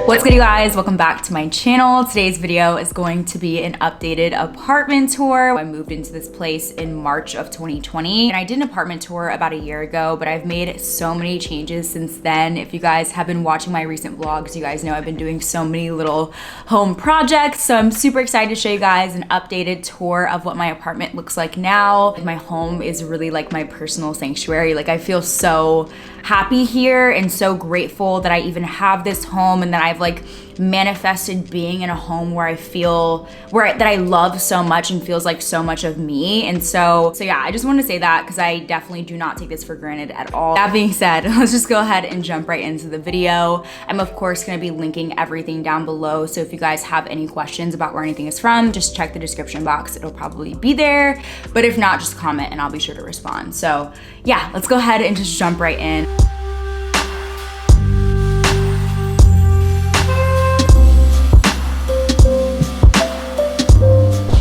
What's good, you guys? Welcome back to my channel. Today's video is going to be an updated apartment tour. I moved into this place in March of 2020 and I did an apartment tour about a year ago, but I've made so many changes since then. If you guys have been watching my recent vlogs, you guys know I've been doing so many little home projects. So I'm super excited to show you guys an updated tour of what my apartment looks like now. My home is really like my personal sanctuary. Like, I feel so happy here and so grateful that I even have this home and that I've like manifested being in a home where I feel that I love so much and feels like so much of me. And so yeah, I just want to say that because I definitely do not take this for granted at all. That being said, let's just go ahead and jump right into the video. I'm of course going to be linking everything down below, so if you guys have any questions about where anything is from, just check the description box. It'll probably be there, but if not, just comment and I'll be sure to respond. So yeah, let's go ahead and just jump right in.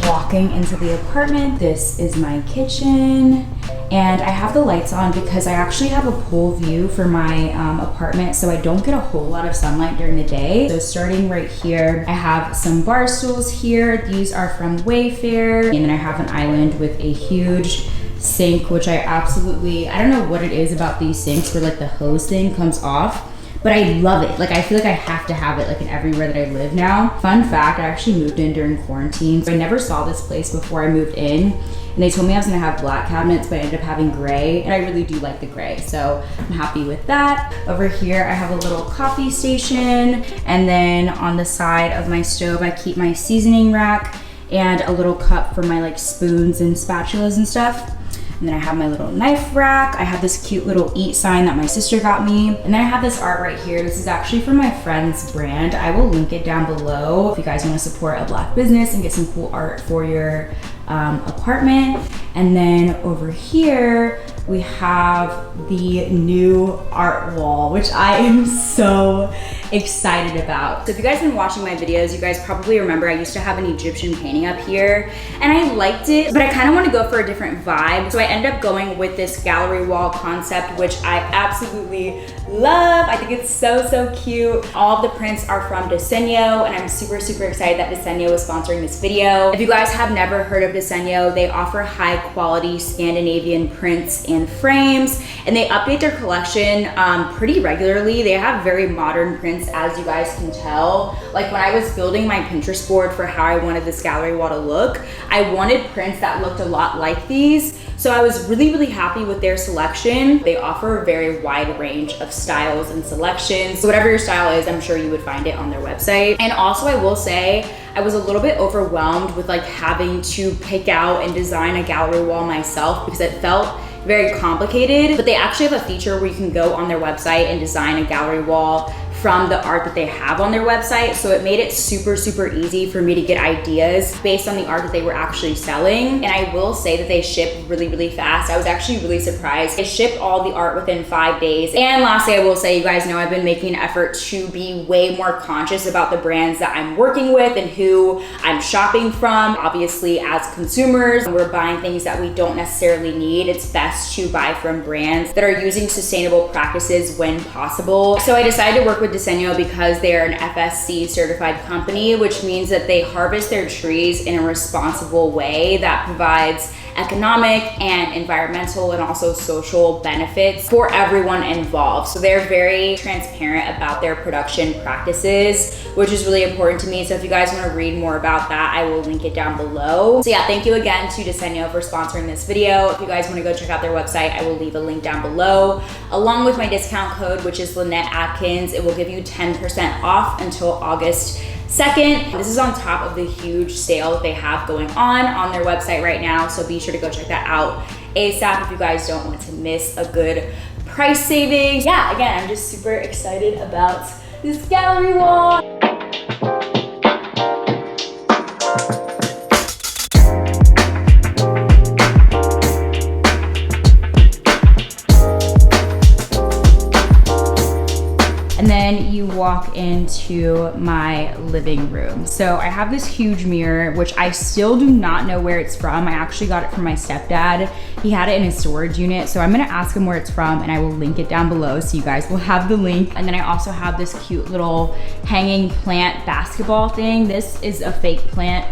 Walking into the apartment, this is my kitchen, and I have the lights on because I actually have a pool view for my apartment, so I don't get a whole lot of sunlight during the day. So starting right here, I have some bar stools here. These are from Wayfair, and then I have an island with a huge sink, which I don't know what it is about these sinks where like the hose thing comes off, but I love it. Like, I feel like I have to have it like in everywhere that I live now. Fun fact, I actually moved in during quarantine, so I never saw this place before I moved in, and they told me I was gonna have black cabinets, but I ended up having gray, and I really do like the gray, so I'm happy with that. Over here, I have a little coffee station, and then on the side of my stove, I keep my seasoning rack and a little cup for my like spoons and spatulas and stuff. And then I have my little knife rack. I have this cute little eat sign that my sister got me. And then I have this art right here. This is actually from my friend's brand. I will link it down below if you guys want to support a Black business and get some cool art for your apartment. And then over here, we have the new art wall, which I am so excited about. So if you guys have been watching my videos, you guys probably remember I used to have an Egyptian painting up here, and I liked it, but I kind of want to go for a different vibe. So I ended up going with this gallery wall concept, which I absolutely love. I think it's so cute. All of the prints are from Diseño, and I'm super excited that Diseño is sponsoring this video. If you guys have never heard of Diseño, they offer high quality Scandinavian prints and frames, and they update their collection pretty regularly. They have very modern prints, as you guys can tell. Like, when I was building my Pinterest board for how I wanted this gallery wall to look, I wanted prints that looked a lot like these. So I was really happy with their selection. They offer a very wide range of styles and selections. So whatever your style is, I'm sure you would find it on their website. And also, I will say, I was a little bit overwhelmed with like having to pick out and design a gallery wall myself because it felt very complicated. But they actually have a feature where you can go on their website and design a gallery wall from the art that they have on their website. So it made it super easy for me to get ideas based on the art that they were actually selling. And I will say that they ship really fast. I was actually really surprised. They shipped all the art within 5 days. And lastly, I will say, you guys know I've been making an effort to be way more conscious about the brands that I'm working with and who I'm shopping from. Obviously, as consumers, when we're buying things that we don't necessarily need, it's best to buy from brands that are using sustainable practices when possible. So I decided to work with Diseño because they're an FSC certified company, which means that they harvest their trees in a responsible way that provides economic and environmental and also social benefits for everyone involved. So they're very transparent about their production practices, which is really important to me. So if you guys want to read more about that, I will link it down below. So yeah, thank you again to Diseño for sponsoring this video. If you guys want to go check out their website, I will leave a link down below, along with my discount code, which is Lynette Atkins. It will give you 10% off until August 2nd. This is on top of the huge sale that they have going on their website right now, so be sure to go check that out ASAP if you guys don't want to miss a good price savings. Yeah, again, I'm just super excited about this gallery wall. And then you walk into my living room. So I have this huge mirror, which I still do not know where it's from. I actually got it from my stepdad. He had it in his storage unit. So I'm gonna ask him where it's from and I will link it down below so you guys will have the link. And then I also have this cute little hanging plant basketball thing. This is a fake plant.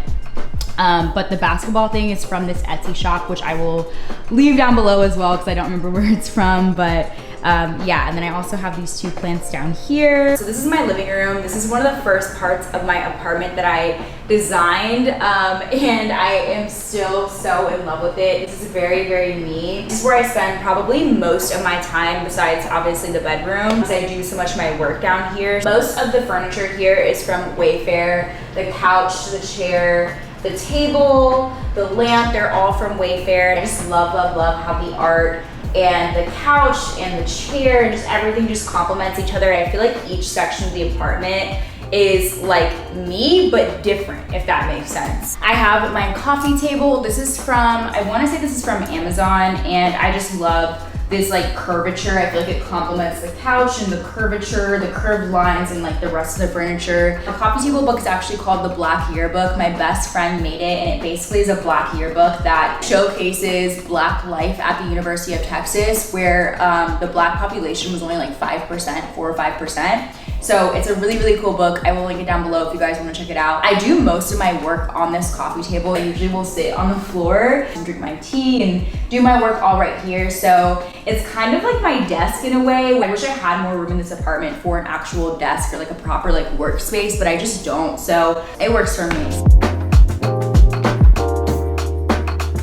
But the basketball thing is from this Etsy shop, which I will leave down below as well because I don't remember where it's from, but yeah, and then I also have these two plants down here. So this is my living room. This is one of the first parts of my apartment that I designed, and I am still so in love with it. This is very, very me. This is where I spend probably most of my time besides obviously the bedroom, because I do so much of my work down here. Most of the furniture here is from Wayfair. The couch, the chair, the table, the lamp, they're all from Wayfair. I just love, love, love how the art and the couch and the chair and just everything just complements each other. I feel like each section of the apartment is like me, but different, if that makes sense. I have my coffee table. This is from, I wanna say this is from Amazon, and I just love this like curvature. I feel like it complements the couch and the curvature, the curved lines, and like the rest of the furniture. The coffee table book is actually called the Black Yearbook. My best friend made it, and it basically is a Black yearbook that showcases Black life at the University of Texas, where the Black population was only like 5%, 4 or 5%. So it's a really, really cool book. I will link it down below if you guys want to check it out. I do most of my work on this coffee table. I usually will sit on the floor and drink my tea and do my work all right here. So it's kind of like my desk in a way. I wish I had more room in this apartment for an actual desk or like a proper like workspace, but I just don't. So it works for me.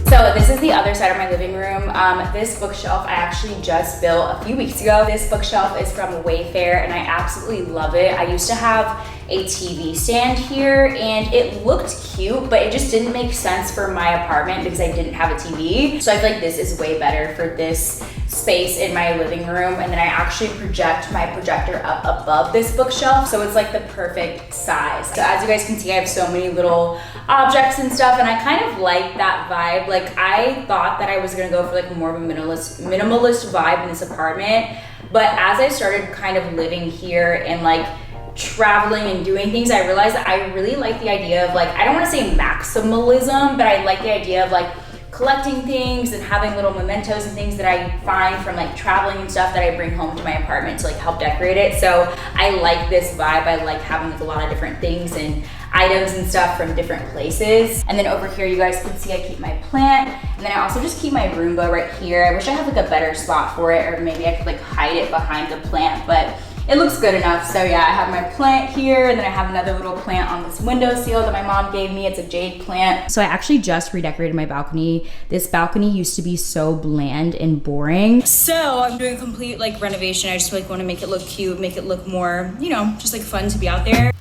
So this is the other side of my living room. This bookshelf I actually just built a few weeks ago. This bookshelf is from Wayfair and I absolutely love it. I used to have a TV stand here and it looked cute, but it just didn't make sense for my apartment because I didn't have a TV. So I feel like this is way better for this space in my living room. And then I actually project my projector up above this bookshelf. So it's like the perfect size. So as you guys can see, I have so many little objects and stuff, and I kind of like that vibe. Like I thought that I was gonna go for like more of a minimalist vibe in this apartment. But as I started kind of living here and like traveling and doing things, I realized that I really like the idea of like, I don't want to say maximalism, but I like the idea of like collecting things and having little mementos and things that I find from like traveling and stuff that I bring home to my apartment to like help decorate it. So I like this vibe. I like having like a lot of different things and items and stuff from different places. And then over here, you guys can see I keep my plant. And then I also just keep my Roomba right here. I wish I had like a better spot for it, or maybe I could like hide it behind the plant, but it looks good enough. So yeah, I have my plant here, and then I have another little plant on this windowsill that my mom gave me. It's a jade plant. So I actually just redecorated my balcony. This balcony used to be so bland and boring. So I'm doing a complete like renovation. I just like want to make it look cute, make it look more, you know, just like fun to be out there.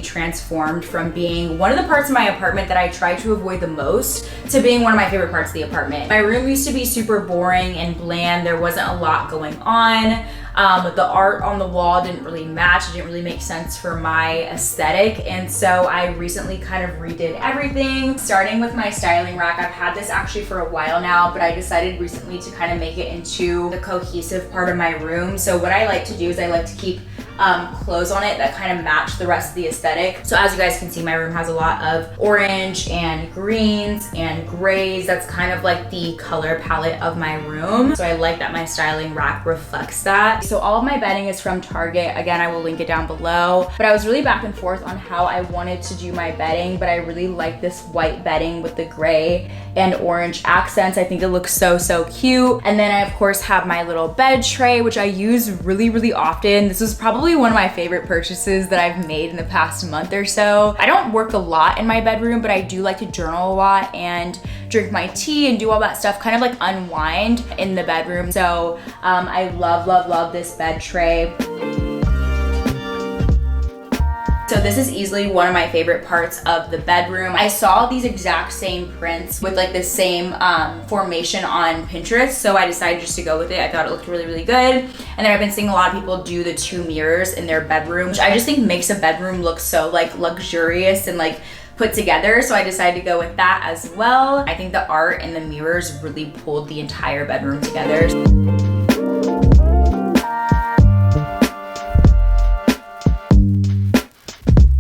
Transformed from being one of the parts of my apartment that I try to avoid the most to being one of my favorite parts of the apartment. My room used to be super boring and bland. There wasn't a lot going on. The art on the wall didn't really match. It didn't really make sense for my aesthetic. And so I recently kind of redid everything, starting with my styling rack. I've had this actually for a while now, but I decided recently to kind of make it into the cohesive part of my room. So what I like to do is I like to keep clothes on it that kind of match the rest of the aesthetic. So as you guys can see, my room has a lot of orange and greens and grays. That's kind of like the color palette of my room. So I like that my styling rack reflects that. So all of my bedding is from Target. Again, I will link it down below. But I was really back and forth on how I wanted to do my bedding, but I really like this white bedding with the gray and orange accents. I think it looks so, so cute. And then I of course have my little bed tray, which I use really, really often. This was probably one of my favorite purchases that I've made in the past month or so. I don't work a lot in my bedroom, but I do like to journal a lot and drink my tea and do all that stuff, kind of like unwind in the bedroom. So I love, love, love this bed tray. So this is easily one of my favorite parts of the bedroom. I saw these exact same prints with like the same formation on Pinterest, so I decided just to go with it. I thought it looked really, really good. And then I've been seeing a lot of people do the 2 mirrors in their bedroom, which I just think makes a bedroom look so like luxurious and like put together, so I decided to go with that as well. I think the art and the mirrors really pulled the entire bedroom together.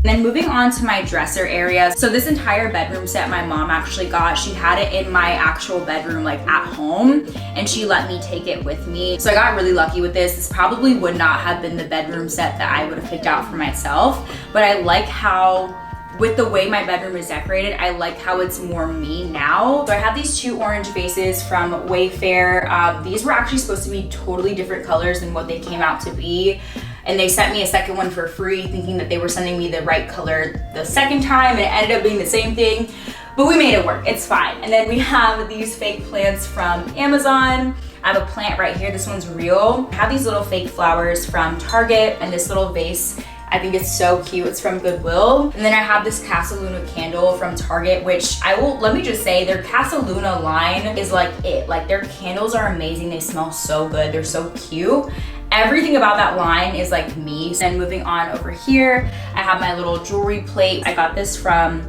Then moving on to my dresser area. So this entire bedroom set my mom actually got. She had it in my actual bedroom like at home, and she let me take it with me. So I got really lucky with this. This probably would not have been the bedroom set that I would have picked out for myself, but I like how with the way my bedroom is decorated, I like how it's more me now. So I have these 2 orange vases from Wayfair. These were actually supposed to be totally different colors than what they came out to be. And they sent me a second one for free, thinking that they were sending me the right color the second time, and it ended up being the same thing. But we made it work, it's fine. And then we have these fake plants from Amazon. I have a plant right here, this one's real. I have these little fake flowers from Target, and this little vase, I think it's so cute. It's from Goodwill. And then I have this Casa Luna candle from Target, which let me just say, their Casa Luna line is like it. Like their candles are amazing. They smell so good. They're so cute. Everything about that line is like me. And moving on over here, I have my little jewelry plate. I got this from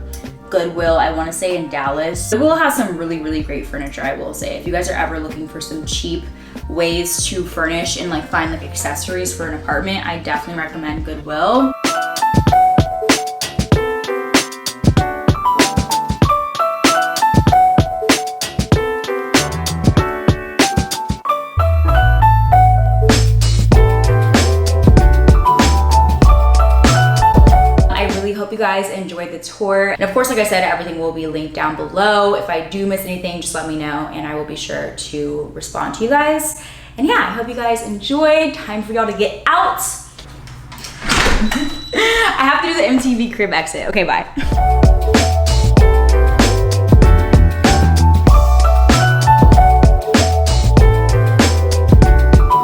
Goodwill, I wanna say in Dallas. Goodwill has some really, really great furniture, I will say. If you guys are ever looking for some cheap ways to furnish and like find like accessories for an apartment, I definitely recommend Goodwill. You guys enjoyed the tour, and of course, like I said, everything will be linked down below. If I do miss anything, just let me know and I will be sure to respond to you guys. And yeah, I hope you guys enjoyed. Time for y'all to get out. I have to do the MTV crib exit. Okay, bye.